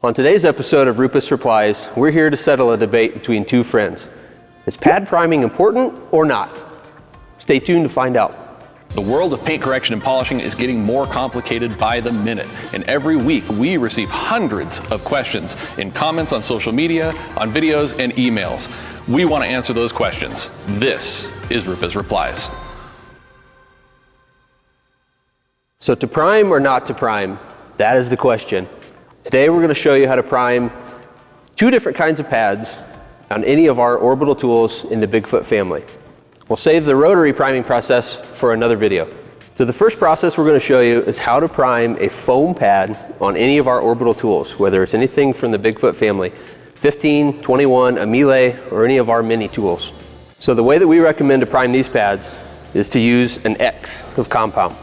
On today's episode of Rupus Replies, we're here to settle a debate between two friends. Is pad priming important or not? Stay tuned to find out. The world of paint correction and polishing is getting more complicated by the minute, and every week we receive hundreds of questions in comments on social media, on videos, and emails. We want to answer those questions. This is Rupus Replies. So to prime or not to prime, that is the question. Today we're going to show you how to prime two different kinds of pads on any of our orbital tools in the Bigfoot family. We'll save the rotary priming process for another video. So the first process we're going to show you is how to prime a foam pad on any of our orbital tools, whether it's anything from the Bigfoot family, 15, 21, a Melee, or any of our mini tools. So the way that we recommend to prime these pads is to use an X of compound.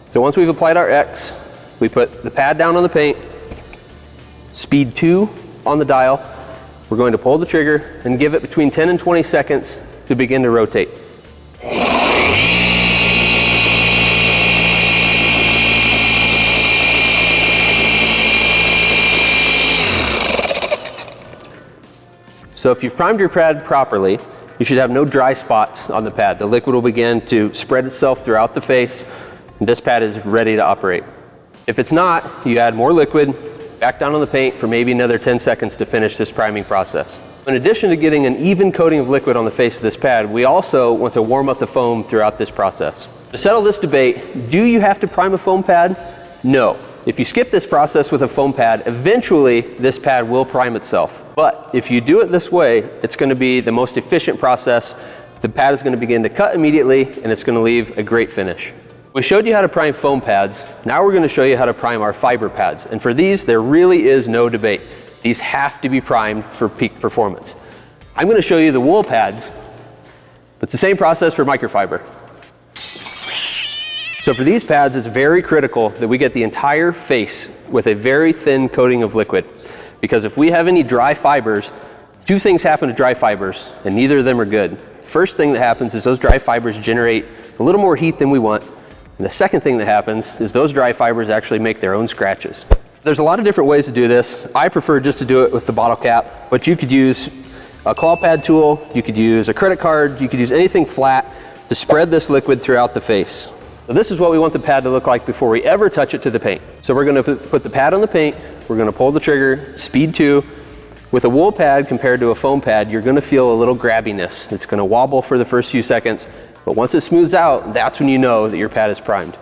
So once we've applied our X, we put the pad down on the paint, speed 2 on the dial. We're going to pull the trigger and give it between 10 and 20 seconds to begin to rotate. So if you've primed your pad properly, you should have no dry spots on the pad. The liquid will begin to spread itself throughout the face, and this pad is ready to operate. If it's not, you add more liquid, back down on the paint for maybe another 10 seconds to finish this priming process. In addition to getting an even coating of liquid on the face of this pad, we also want to warm up the foam throughout this process. To settle this debate, do you have to prime a foam pad? No. If you skip this process with a foam pad, eventually this pad will prime itself. But if you do it this way, it's going to be the most efficient process. The pad is going to begin to cut immediately, and it's going to leave a great finish. We showed you how to prime foam pads. Now we're going to show you how to prime our fiber pads. And for these, there really is no debate. These have to be primed for peak performance. I'm going to show you the wool pads, but it's the same process for microfiber. So for these pads, it's very critical that we get the entire face with a very thin coating of liquid. Because if we have any dry fibers, two things happen to dry fibers, and neither of them are good. First thing that happens is those dry fibers generate a little more heat than we want. And the second thing that happens is those dry fibers actually make their own scratches. There's a lot of different ways to do this. I prefer just to do it with the bottle cap, but you could use a claw pad tool, you could use a credit card, you could use anything flat to spread this liquid throughout the face. So this is what we want the pad to look like before we ever touch it to the paint. So we're going to put the pad on the paint, we're going to pull the trigger, speed 2. With a wool pad compared to a foam pad, you're going to feel a little grabbiness. It's going to wobble for the first few seconds. But once it smooths out, that's when you know that your pad is primed.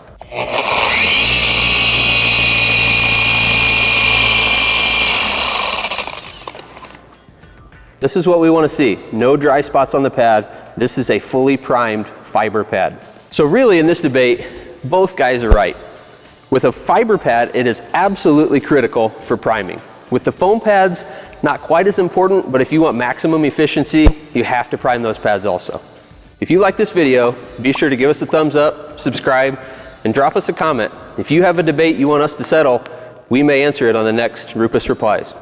This is what we want to see. No dry spots on the pad. This is a fully primed fiber pad. So really in this debate, both guys are right. With a fiber pad, it is absolutely critical for priming. With the foam pads, not quite as important, but if you want maximum efficiency, you have to prime those pads also. If you like this video, be sure to give us a thumbs up, subscribe, and drop us a comment. If you have a debate you want us to settle, we may answer it on the next Rupus Replies.